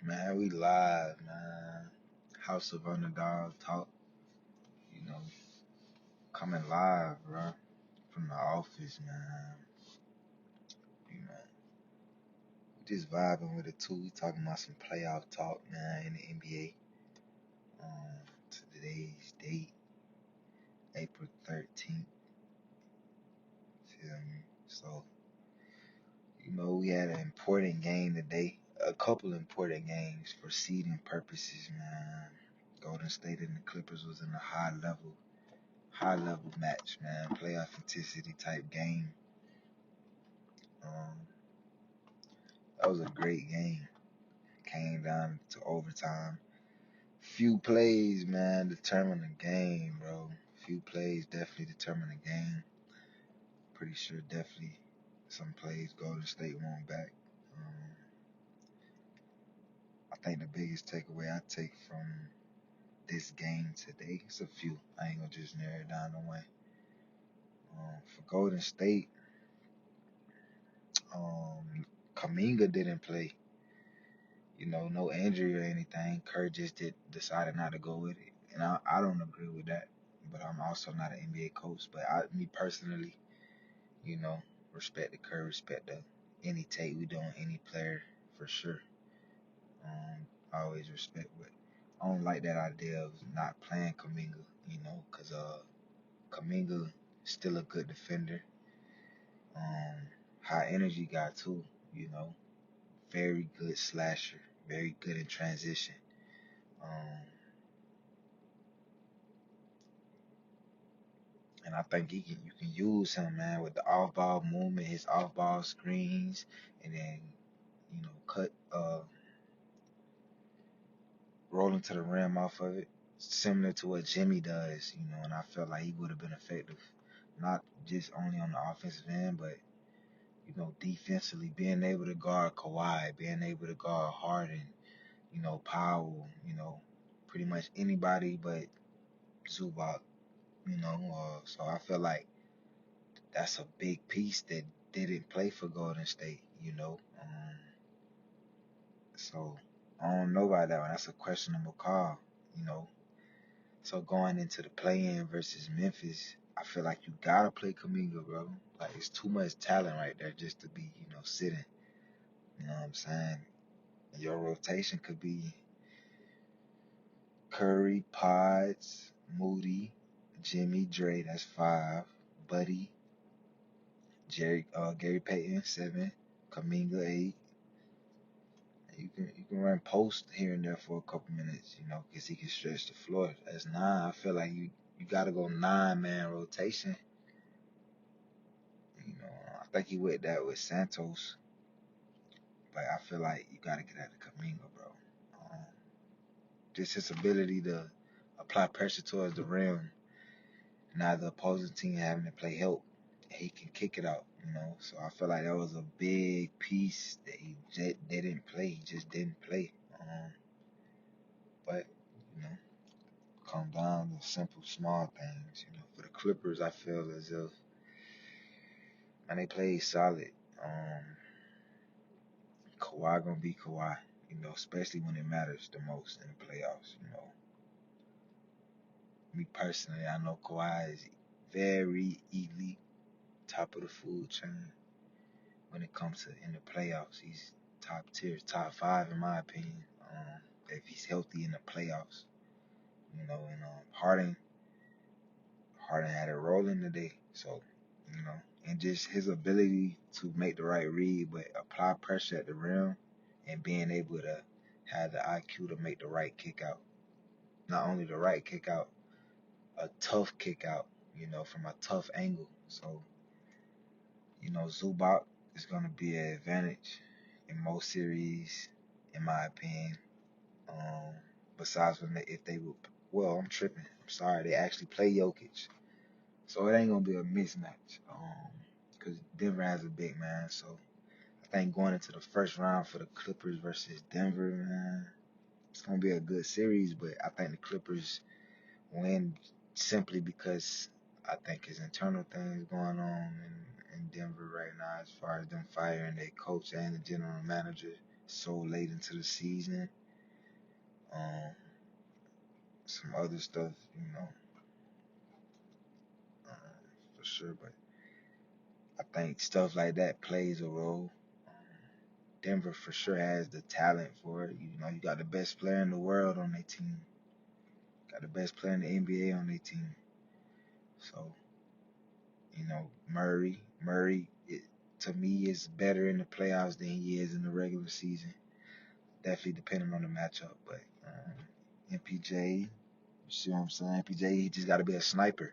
Man, we live, man. House of UnderDog talk, you know, coming live, bro, from the office, man. You know, we just vibing with it too. We talking about some playoff talk, man, in the NBA. Today's date, April 13th. Feel me? So, we had an important game today. A couple important games for seeding purposes, man. Golden State and the Clippers was in a high level match, man. Playoff intensity type game. Um, that was a great game. Came down to overtime. Few plays, man, determine the game, bro. Few plays definitely determine the game. Pretty sure definitely some plays Golden State won back. Um, I think the biggest takeaway I take from this game today, it's a few. I ain't gonna just narrow it down to one. For Golden State, Kaminga didn't play. No injury or anything. Kerr just decided not to go with it, and I don't agree with that. But I'm also not an NBA coach. But me personally, you know, respect the Kerr, respect the any take we do on any player for sure. I always respect, but I don't like that idea of not playing Kaminga. Cause Kaminga still a good defender. Um, High energy guy too. You know, very good slasher, very good in transition. Um, And I think you can use him, man, with the off ball movement, his off ball screens, and then cut rolling to the rim off of it, similar to what Jimmy does. And I felt like he would have been effective, not just only on the offensive end, but defensively, being able to guard Kawhi, being able to guard Harden, Powell, pretty much anybody but Zubac. So I feel like that's a big piece that didn't play for Golden State. So I don't know about that one. That's a questionable call, you know. So going into the play-in versus Memphis, I feel like you gotta play Kaminga, bro. Like it's too much talent right there just to be, sitting. You know what I'm saying? Your rotation could be Curry, Pods, Moody, Jimmy, Dre. That's 5. Buddy, Gary Payton 7. Kaminga 8. You can run post here and there for a couple minutes, because he can stretch the floor. That's 9. I feel like you got to go 9-man rotation. I think he went that with Santos, but I feel like you got to get out of Kaminga, bro. Um, just his ability to apply pressure towards the rim, now the opposing team having to play help, he can kick it out. So I feel like that was a big piece that he didn't play. He just didn't play. But you know. Come down to simple, small things. For the Clippers, I feel as if, man, they played solid. Um, Kawhi gonna be Kawhi. Especially when it matters the most in the playoffs. Me personally, I know Kawhi is very elite, top of the food chain when it comes to in the playoffs. He's top tier, top 5 in my opinion. If he's healthy in the playoffs, and Harden had it rolling today. So, and just his ability to make the right read, but apply pressure at the rim and being able to have the IQ to make the right kick out. Not only the right kick out, a tough kick out, from a tough angle. So, Zubac is going to be an advantage in most series, in my opinion. Um, Besides if they would, well, I'm tripping. I'm sorry. They actually play Jokic. So it ain't gonna be a mismatch. Because Denver has a big man. So I think going into the first round for the Clippers versus Denver, man, it's gonna be a good series. But I think the Clippers win simply because I think his internal things going on in Denver right now, as far as them firing their coach and the general manager. so late into the season. Um, some other stuff, for sure. But I think stuff like that plays a role. Denver for sure has the talent for it. You got the best player in the world on their team. Got the best player in the NBA on their team. So, Murray, to me, is better in the playoffs than he is in the regular season. Definitely depending on the matchup. But MPJ, you see what I'm saying? MPJ, he just got to be a sniper.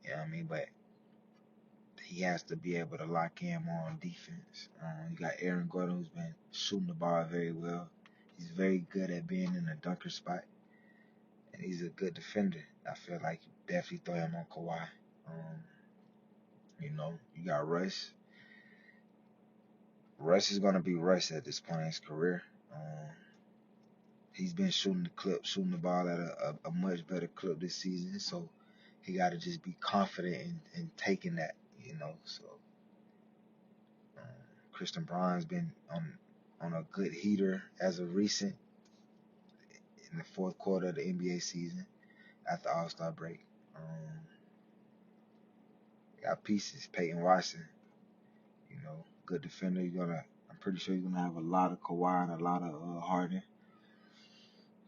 You know what I mean? But he has to be able to lock in more on defense. You got Aaron Gordon, who's been shooting the ball very well. He's very good at being in the dunker spot, and he's a good defender. I feel like you definitely throw him on Kawhi. You got Russ. Russ is gonna be Russ at this point in his career. Um, he's been shooting the ball at a much better clip this season. So he got to just be confident in taking that. So um, Christian Braun's been on a good heater as of recent in the fourth quarter of the NBA season after All-Star break. Um, got pieces. Peyton Watson, good defender. I'm pretty sure you're gonna have a lot of Kawhi and a lot of Harden.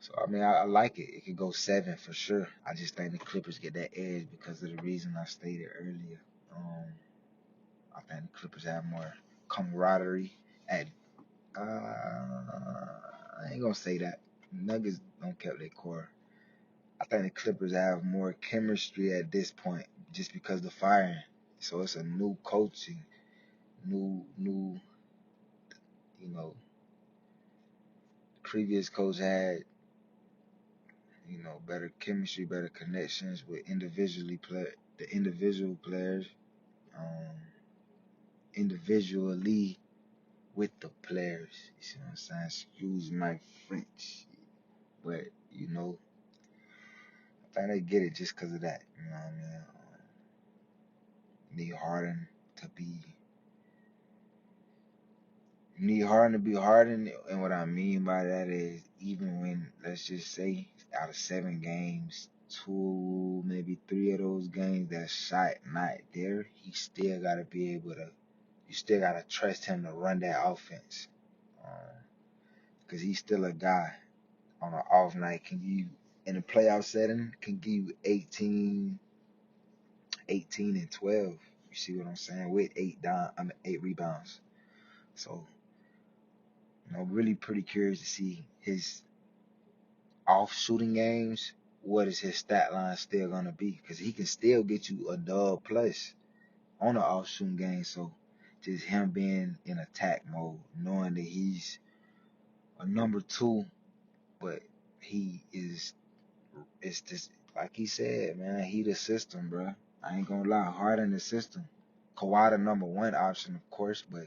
So I mean, I like it. It could go 7 for sure. I just think the Clippers get that edge because of the reason I stated earlier. I think the Clippers have more camaraderie. At I ain't gonna say that. Nuggets don't keep their core. I think the Clippers have more chemistry at this point just because of the firing. So it's a new coaching, new. You know, the previous coach had better chemistry, better connections with the individual players, um, individually with the players. You see what I'm saying? Excuse my French, but I think they get it just because of that. You know what I mean? Need Harden to be. You need Harden to be Harden, and what I mean by that is even when, let's just say, out of 7 games, 2, maybe 3 of those games that shot not there, he still gotta be able to. You still gotta trust him to run that offense, because he's still a guy on an off night can give you in a playoff setting can give you 18 and 12. You see what I'm saying? With 8 rebounds. So really pretty curious to see his off shooting games. What is his stat line still gonna be? Because he can still get you a dub plus on the off shooting game. So just him being in attack mode, knowing that he's a number 2, but he is. It's just like he said, man. He the system, bro. I ain't gonna lie. Harden the system. Kawhi the number 1 option, of course, but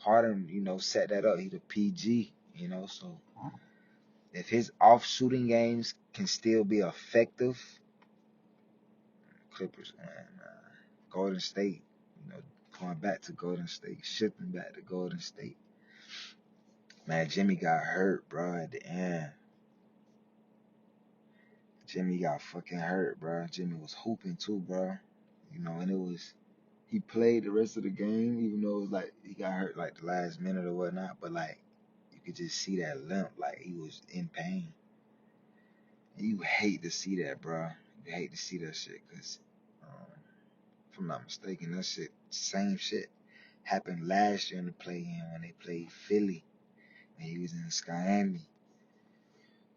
Harden, set that up. He the PG, so if his off shooting games can still be effective, Clippers, man, Golden State, going back to Golden State, shifting back to Golden State. Man, Jimmy got hurt, bro, at the end. Jimmy got fucking hurt, bro. Jimmy was hooping too, bro. And he played the rest of the game, even though it was like he got hurt like the last minute or whatnot, but like you could just see that limp, like he was in pain. And you hate to see that, bro. You hate to see that shit, cause if I'm not mistaken, that same shit happened last year in the play-in when they played Philly and he was in Miami.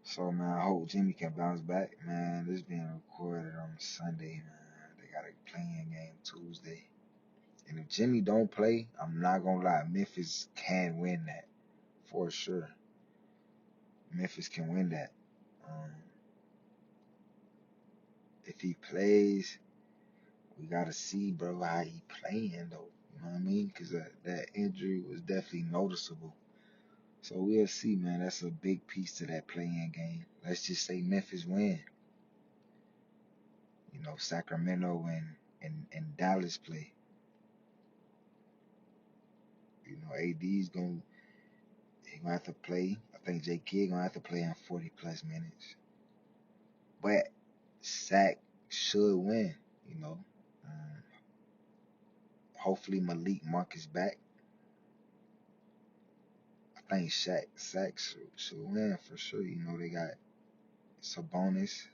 So man, I hope Jimmy can bounce back, man. This being recorded on Sunday, man. They got a playing game Tuesday. And if Jimmy don't play, I'm not gonna lie, Memphis can win that for sure. Memphis can win that. Um, if he plays, we gotta see, bro, how he playing though. You know what I mean? Because that injury was definitely noticeable. So we'll see, man. That's a big piece to that playing game. Let's just say Memphis win. Sacramento and Dallas play. AD's gonna He gonna have to play. I think J Kidd gonna have to play in 40 plus minutes. But Sack should win. You know. Um, Hopefully Malik Monk is back. I think Sack should win for sure. You know they got Sabonis,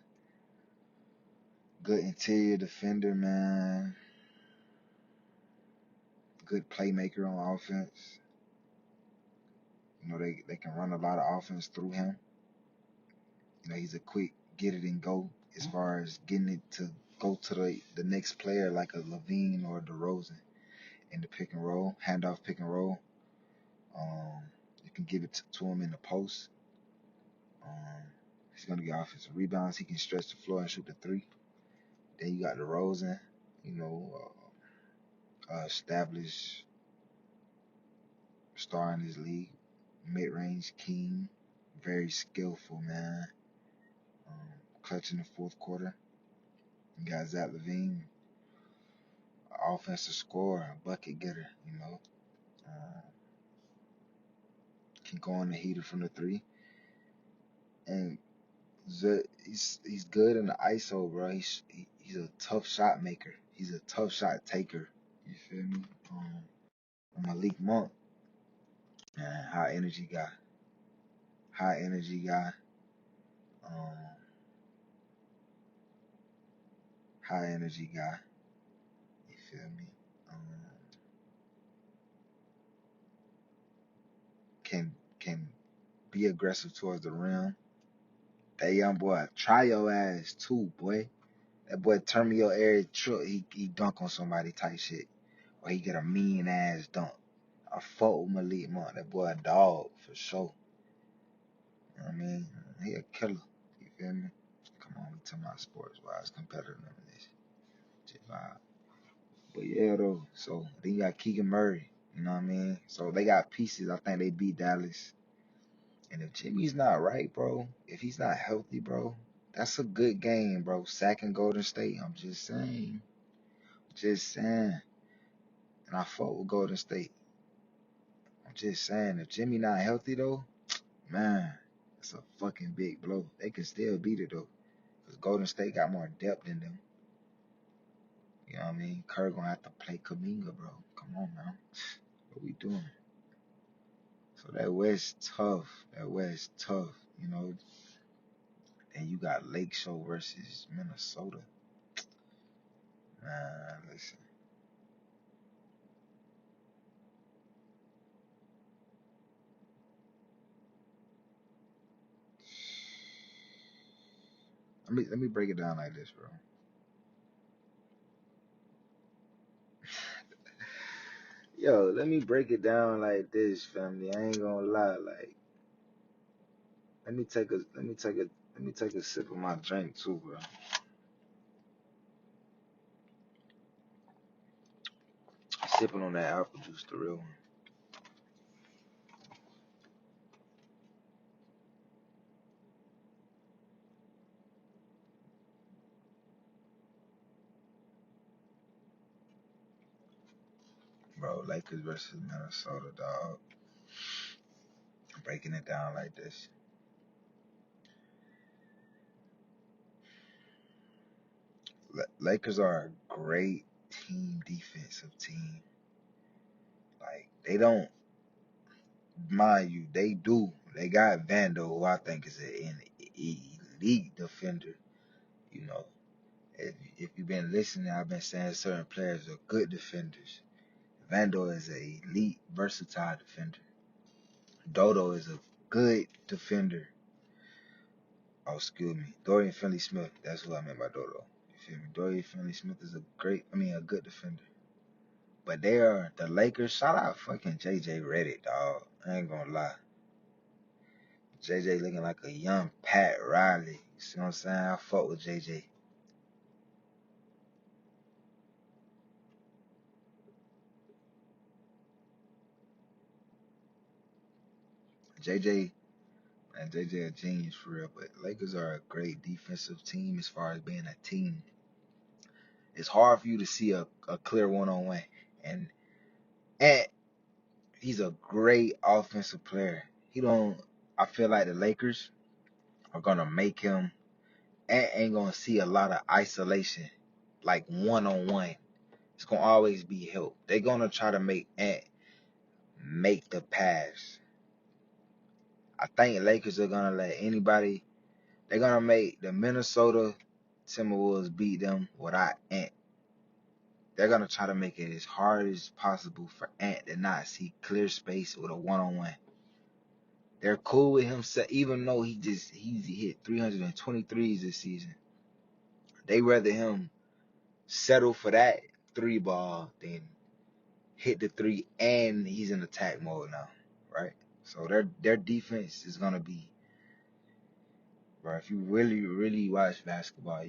good interior defender, man. Good playmaker on offense. You know they can run a lot of offense through him. You know he's a quick get it and go as far as getting it to go to the next player like a Levine or a DeRozan in the pick and roll, handoff pick and roll. Um, you can give it to him in the post. Um, he's gonna get offensive rebounds. He can stretch the floor and shoot the three. Then you got DeRozan, you know, established star in his league, mid-range king, very skillful man. Clutch in the fourth quarter. You got Zach Levine, offensive scorer, bucket getter. You know, uh, can go on the heater from the three, and he's good in the ISO, bro. He's a tough shot maker. He's a tough shot taker. You feel me? Malik Monk, man, high energy guy, um, high energy guy. You feel me? Um, can be aggressive towards the rim. That young boy, try your ass too, boy. That boy turn me your air truck. He dunk on somebody type shit, or he get a mean ass dunk. I fuck with Malik Monk. That boy a dog for sure. You know what I mean, he a killer. You feel me? Come on, we talking about sports wise, competitive and this shit vibe. But yeah, though. So then you got Keegan Murray. You know what I mean? So they got pieces. I think they beat Dallas. And if Jimmy's not right, bro, if he's not healthy, bro, that's a good game, bro. Sacking Golden State. I'm just saying. Just saying. And I fought with Golden State. I'm just saying. If Jimmy not healthy, though, man, it's a fucking big blow. They can still beat it, though. Because Golden State got more depth than them. You know what I mean? Kerr gonna have to play Kaminga, bro. Come on, man. What we doing? So that West tough. That West tough. You know, and you got Lake Show versus Minnesota. Man, listen. Let me break it down like this, bro. Yo, let me break it down like this, family. I ain't gonna lie. Like, let me take a sip of my drink too, bro. Sipping on that apple juice, the real one, bro. Lakers versus Minnesota, dog. Breaking it down like this. Lakers are a great defensive team. Like they don't, mind you, they do. They got Vando, who I think is an elite defender. You know, if you've been listening, I've been saying certain players are good defenders. Vando is an elite, versatile defender. Dodo is a good defender. Oh, excuse me, Dorian Finney-Smith. That's who I meant by Dodo. You feel me? Dorian Finney-Smith is a good defender. But they are the Lakers. Shout out fucking JJ Redick, dog. I ain't gonna lie. JJ looking like a young Pat Riley. You see what I'm saying? I fuck with JJ. JJ and JJ a genius for real. But Lakers are a great defensive team as far as being a team. It's hard for you to see a clear one-on-one. And he's a great offensive player. He don't. I feel like the Lakers are gonna make him. Ant ain't gonna see a lot of isolation, like one on one. It's gonna always be help. They're gonna try to make Ant make the pass. I think Lakers are gonna let anybody. They're gonna make the Minnesota Timberwolves beat them without Ant. They're gonna try to make it as hard as possible for Ant to not see clear space with a one on one. They're cool with him, even though he's hit 323s this season. They rather him settle for that three ball than hit the three and he's in attack mode now, right? So their defense is gonna be, bro. If you really watch basketball,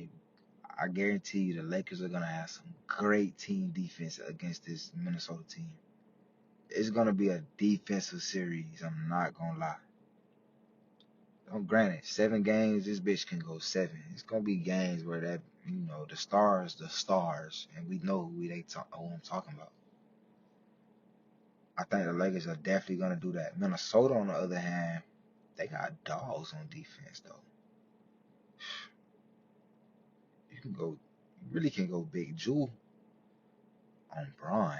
I guarantee you the Lakers are gonna have some great team defense against this Minnesota team. It's gonna be a defensive series. I'm not gonna lie. Granted, 7 games, this bitch can go 7. It's gonna be games where the stars, and we know who I'm talking about. I think the Lakers are definitely gonna do that. Minnesota, on the other hand, they got dogs on defense though. You really can go Big Jewel on Braun,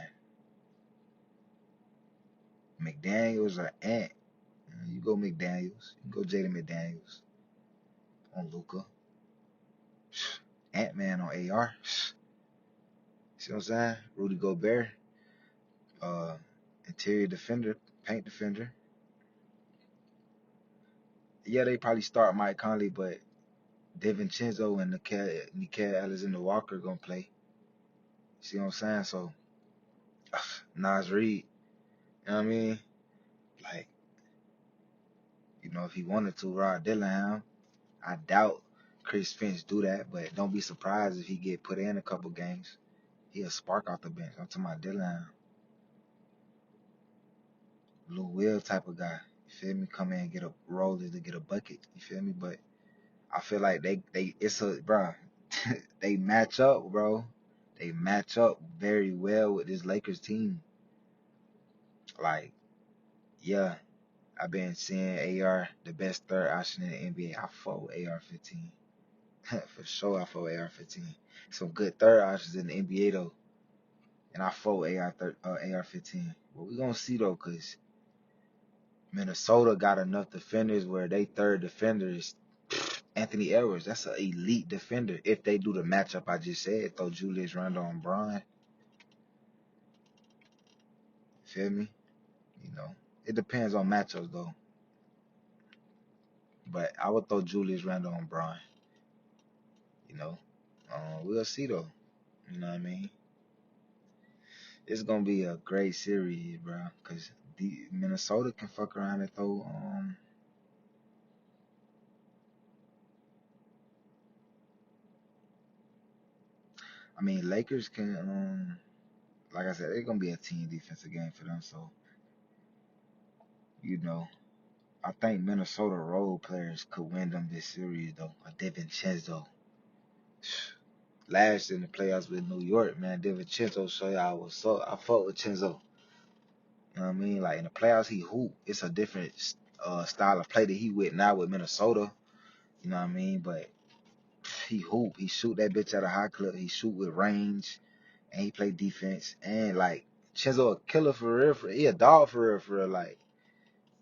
McDaniels or Ant. You go McDaniels. You go Jaden McDaniels on Luka. Ant-Man on AR. See what I'm saying? Rudy Gobert, uh, interior defender, paint defender. Yeah, they probably start Mike Conley, but DiVincenzo and Nickeil Alexander-Walker gonna play. See what I'm saying? So Nas Reed, you know what I mean? Like, if he wanted to, Rod Dillingham. I doubt Chris Finch do that, but don't be surprised if he get put in a couple games. He'll spark off the bench. I'm talking about Dillingham. Lou Will type of guy. You feel me? Come in and get a roll to get a bucket. You feel me? But I feel like they match up, bro. They match up very well with this Lakers team. Like, yeah, I've been seeing AR the best third option in the NBA. I fuck with AR-15. For sure, I fuck with AR-15. Some good third options in the NBA though, and I fuck with AR-15. But we gonna see though, cause Minnesota got enough defenders where they third defender is Anthony Edwards. That's an elite defender. If they do the matchup I just said, throw Julius Randle and Braun. Feel me? It depends on matchups though. But I would throw Julius Randle and Braun. You know, we'll see though. You know what I mean? It's gonna be a great series, bro. Cause Minnesota can fuck around and throw. I mean, Lakers can. Like I said, it's gonna be a team defensive game for them. So, you know, I think Minnesota role players could win them this series though. A DiVincenzo. Last in the playoffs with New York, man, DiVincenzo show y'all what's up. I fuck with Chenzo. You know what I mean? Like in the playoffs, he hoop. It's a different style of play that he with now with Minnesota. You know what I mean? But he hoop. He shoot that bitch at a high clip. He shoot with range, and he play defense. And like Chenzo a killer for real. He a dog for real. For real. Like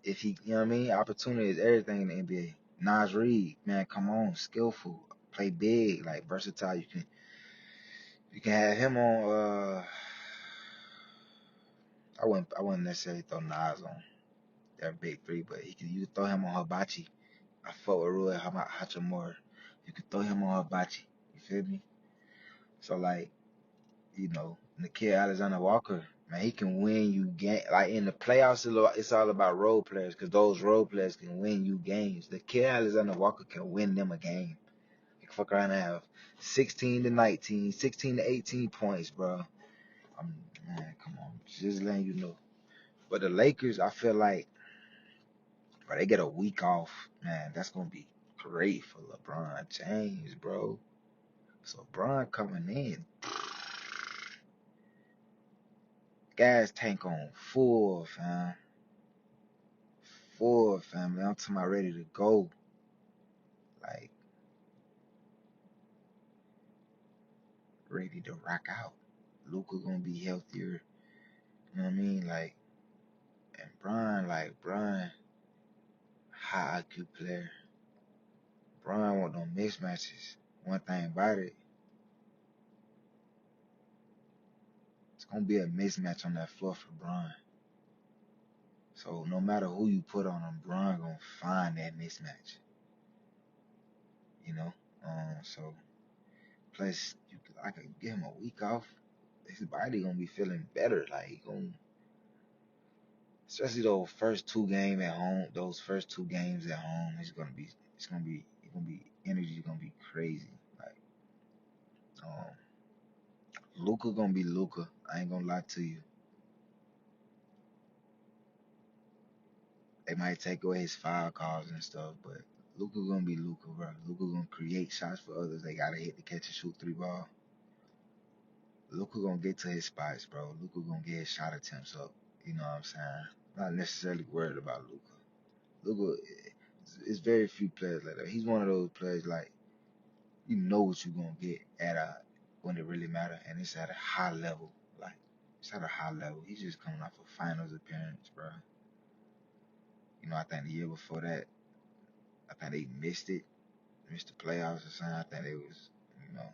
if he, you know what I mean? Opportunity is everything in the NBA. Nas Reed, man, come on, skillful, play big, like versatile. You can have him on. I wouldn't necessarily throw Nas on that big three, but you could throw him on Hibachi. I fuck with Rui Hachimura. You could throw him on Hibachi. You feel me? So like, Nickeil Alexander Walker, man, he can win you game. Like in the playoffs, it's all about role players because those role players can win you games. Nickeil Alexander Walker can win them a game. He can fuck around and have 16 to 19, 16 to 18 points, bro. Man, come on, just letting you know. But the Lakers, I feel like, bro, they get a week off, man. That's gonna be great for LeBron James, bro. So Bron coming in, gas tank on full, fam. full, family. I'm talking about ready to go. Like, ready to rock out. Luka gonna be healthier. You know what I mean? And Brian, high IQ player. Brian want no mismatches. One thing about it, it's gonna be a mismatch on that floor for Brian. So no matter who you put on him, Brian gonna find that mismatch. You know? So plus I could give him a week off. His body gonna be feeling better. Like he gonna, especially those first two games at home, it's gonna be energy gonna be crazy. Like Luka gonna be Luka. I ain't gonna lie to you. They might take away his foul calls and stuff, but Luka gonna be Luka, bro. Luka gonna create shots for others. They gotta hit the catch and shoot three ball. Luka gonna get to his spots, bro. Luka gonna get his shot attempts up. You know what I'm saying? Not necessarily worried about Luka. Luka, it's very few players like that. He's one of those players like you know what you're gonna get at a when it really matters, and it's at a high level. Like it's at a high level. He's just coming off a finals appearance, bro. You know, I think the year before that, I think they missed the playoffs or something. I think they was, you know,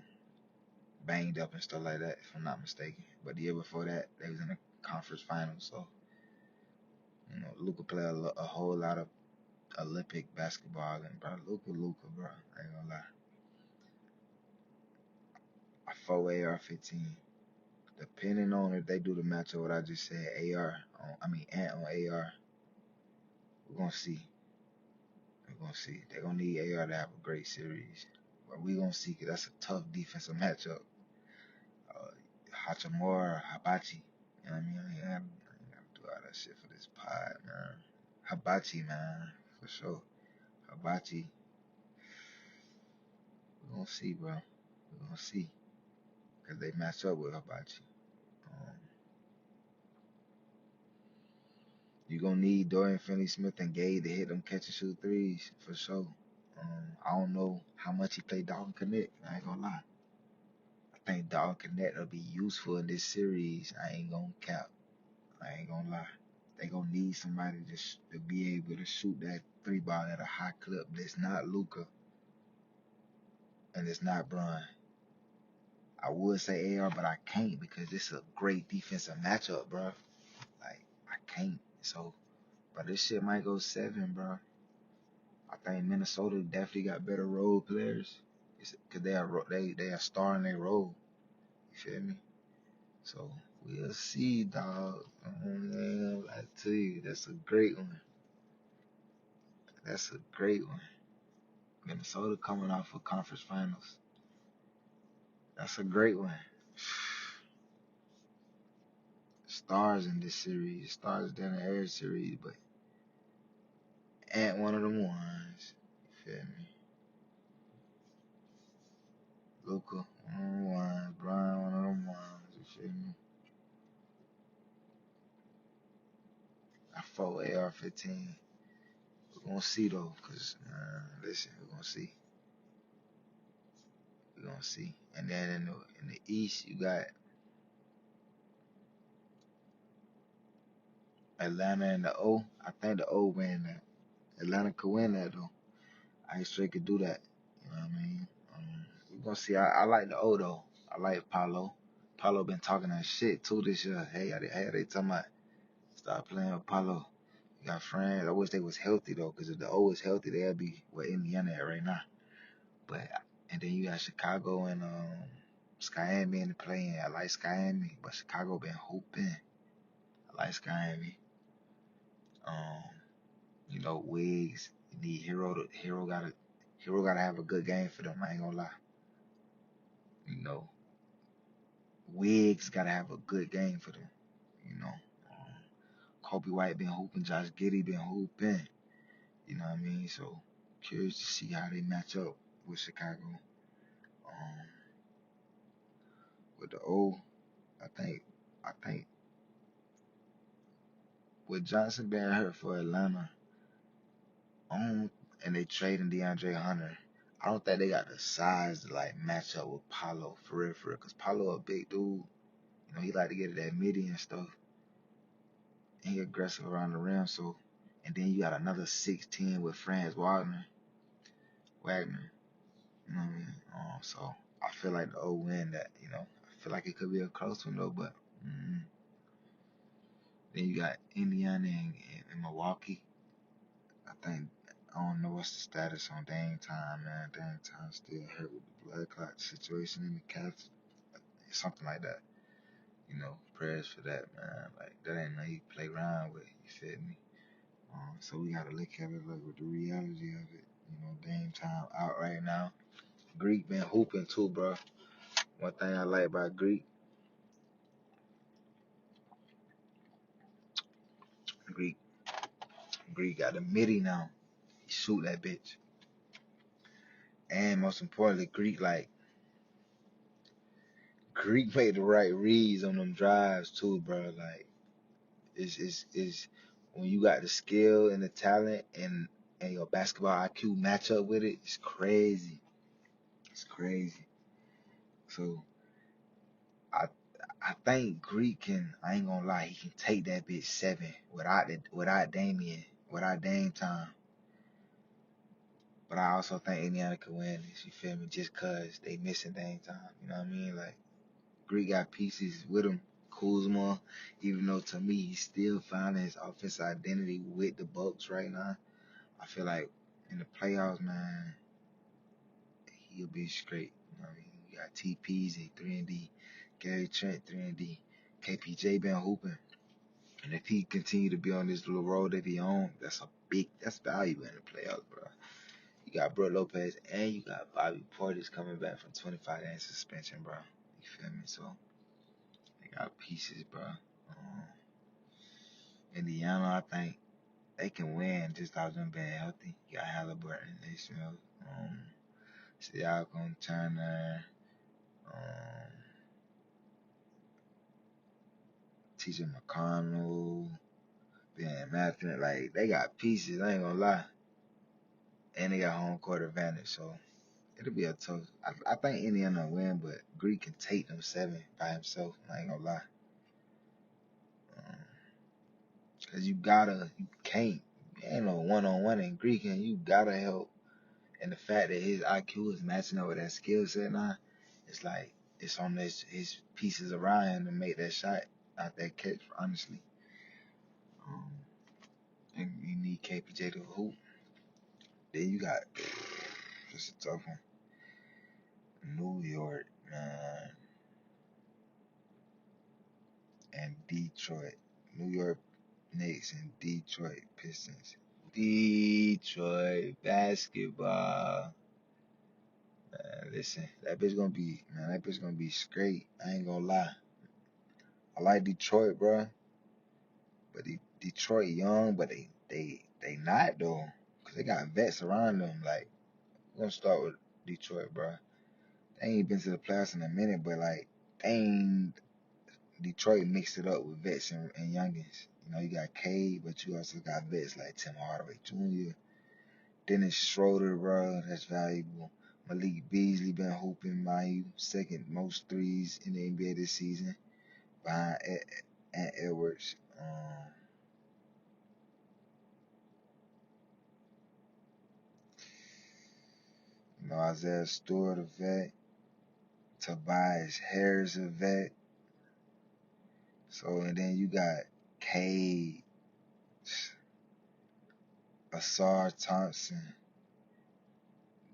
banged up and stuff like that, if I'm not mistaken. But the year before that, they was in the conference finals. So, you know, Luka played a whole lot of Olympic basketball, and bro, Luka, bro. I ain't gonna lie. A 4 AR-15. Depending on if they do the matchup, what I just said, Ant on AR, we're gonna see. We're gonna see. They're gonna need AR to have a great series. But we're gonna see, because that's a tough defensive matchup. Uh, Hachimura, Hibachi. You know what I mean? I ain't gotta do all that shit for this pod, man. Hibachi, man, for sure. Hibachi, we're gonna see, bro. We're gonna see. Because they match up with Hibachi. Um, you're gonna need Dorian Finney Smith and Gay to hit them catch and shoot threes, for sure. I don't know how much he played Dalton Connect. I ain't gonna lie. I think Dalton Connect will be useful in this series. I ain't gonna cap. I ain't gonna lie. They gonna need somebody to be able to shoot that three ball at a high clip. That's not Luka and it's not Bron. I would say AR, but I can't because it's a great defensive matchup, bro. Like I can't. So, but this shit might go 7, bro. I think Minnesota definitely got better role players. Cause they are star in their role. You feel me? So we'll see, dog. Man, I tell you, that's a great one. That's a great one. Minnesota coming off of conference finals. That's a great one. Stars in this series, stars down the air series, but ain't one of them ones. You feel me? Luca, one of them ones. Brian, one of them ones. You feel me? I fought AR-15. We're gonna see though, cause listen, we're gonna see. We're gonna see. And then in the East, you got Atlanta and the O. I think the O win that. Atlanta could win that though. I ain't straight could do that. You know what I mean? We're gonna see. I like the O though. I like Paulo. Paulo been talking that shit too this year. Hey, they talking about stop playing with Paulo. You got friends. I wish they was healthy though, because if the O was healthy, they'd be where Indiana at right now. But and then you got Chicago and Skyami in the play. I like Skyami, but Chicago been hooping. I like Skyami. Um, Wiggs. You need Hero gotta have a good game for them. I ain't gonna lie. You know, Wiggs gotta have a good game for them. You know, um, Kobe White been hooping, Josh Giddey been hooping. You know what I mean? So curious to see how they match up with Chicago. Um, with the O, I think with Johnson being hurt for Atlanta, on, and they trading DeAndre Hunter. I don't think they got the size to like match up with Paolo for real, for real. Cause Paolo a big dude. You know, he like to get at that midi and stuff. And he aggressive around the rim. So, and then you got another 6'10" with Franz Wagner. You know what I mean? So I feel like the old win that, I feel like it could be a close one though, but then you got Indiana and Milwaukee. I think I don't know what's the status on Dame Time, man. Dame Time still hurt with the blood clot situation in the calf, something like that. Prayers for that, man. Like that ain't nothing you play around with. You feel me? So we gotta look at it like with the reality of it. Dame Time out right now. Greek been hooping too, bro. One thing I like about Greek, Greek got a midi now. He shoot that bitch. And most importantly, Greek made the right reads on them drives too, bro. Like is when you got the skill and the talent and your basketball IQ match up with it, it's crazy. It's crazy. So I I think Greek can. I ain't gonna lie, he can take that bitch 7 without Damian, without Dame Time. But I also think Indiana could win this. You feel me? Just cause they missing Dame Time. You know what I mean? Like Greek got pieces with him. Kuzma, even though to me he's still finding his offensive identity with the Bucks right now. I feel like in the playoffs, man, he'll be straight. You know what I mean? You got TPZ 3-and-D, Gary Trent 3-and-D, KPJ been hooping. And if he continue to be on this little road that he on, that's valuable in the playoffs, bro. You got Brook Lopez and you got Bobby Portis coming back from 25-game suspension, bro. You feel me? So they got pieces, bro. Indiana, I think they can win just off them being healthy. You got Halliburton, Naismith, Siakam, Turner, um, TJ McConnell, Ben Matthew. Like they got pieces. I ain't gonna lie, and they got home court advantage. So it'll be a tough. I think Indiana will win, but Greek can take them 7 by himself. I ain't gonna lie. Um, Cause you can't, ain't no one-on-one in Greek, and you gotta help. And the fact that his IQ is matching up with that skill set now, it's like it's on his pieces around him to make that shot out that catch. Honestly, um, and you need KPJ to hoop. Then you got just a tough one. New York, man, and Detroit. New York Knicks and Detroit Pistons. Detroit basketball. Listen, that bitch gonna be straight. I ain't gonna lie. I like Detroit, bro, but Detroit young, but they not though, cause they got vets around them. Like, we're gonna start with Detroit, bro. They ain't been to the playoffs in a minute, but like, they ain't Detroit mixed it up with vets and youngins. You got Cade, but you also got vets like Tim Hardaway Jr., Dennis Schroeder, bro. That's valuable. Malik Beasley been hooping, mind you, second most threes in the NBA this season, behind Ant Edwards. Isaiah Stewart, a vet. Tobias Harris, a vet. So, and then you got Cade, Asar Thompson,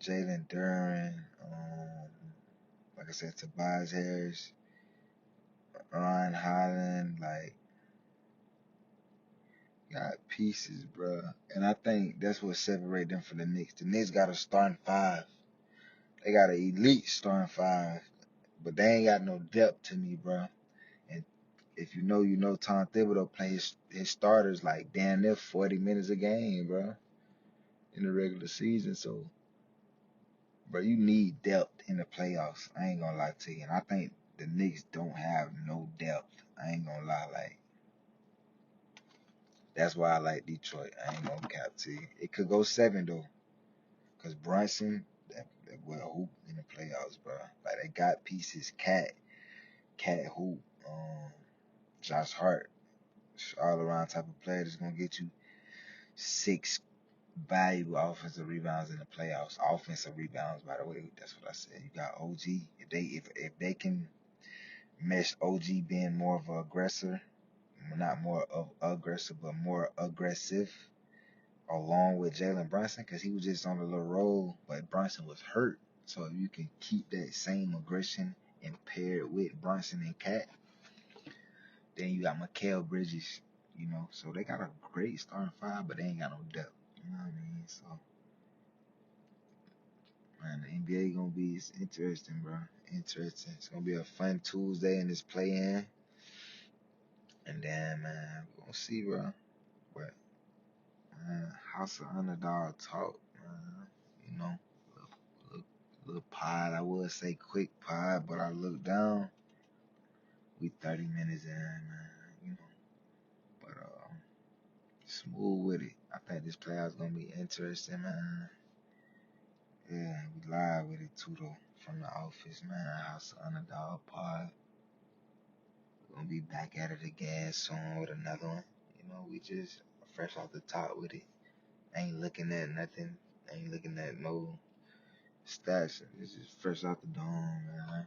Jalen Duran, like I said, Tobias Harris, Ryan Holland, like, got pieces, bro. And I think that's what separates them from the Knicks. The Knicks got a starting 5. They got an elite starting 5, but they ain't got no depth to me, bro. And if you know Tom Thibodeau play his starters like damn near 40 minutes a game, bro, in the regular season. So, bro, you need depth in the playoffs. I ain't gonna lie to you. And I think the Knicks don't have no depth. I ain't gonna lie. Like, That's why I like Detroit. I ain't gonna cap to you. It could go 7 though, cause Brunson that will hoop in the playoffs, bro. Like they got pieces. Cat hoop, Josh Hart, all around type of player that's gonna get you 6 valuable offensive rebounds in the playoffs. Offensive rebounds, by the way. That's what I said. You got OG. If they can mesh OG being more of an aggressor, not more of aggressive, but more aggressive, along with Jalen Brunson, because he was just on a little roll, but Brunson was hurt. So if you can keep that same aggression and pair it with Brunson and Cat, then you got Mikal Bridges, So they got a great starting five, but they ain't got no depth. You know what I mean? So man, the NBA gonna be it's interesting, bro. Interesting. It's gonna be a fun Tuesday in this play-in, and then man, we gonna see, bro. But House of Underdog talk, man. You know, little pod. I would say quick pod, but I look down. We 30 minutes in, man. You know, but smooth with it. I think this playoff's gonna be interesting, man. Yeah, we live with it too though. From the office, man. House of Underdog pod. We're gonna be back at it again soon with another one. We just fresh off the top with it. Ain't looking at nothing. Ain't looking at no stats. It's just fresh out the dome, man.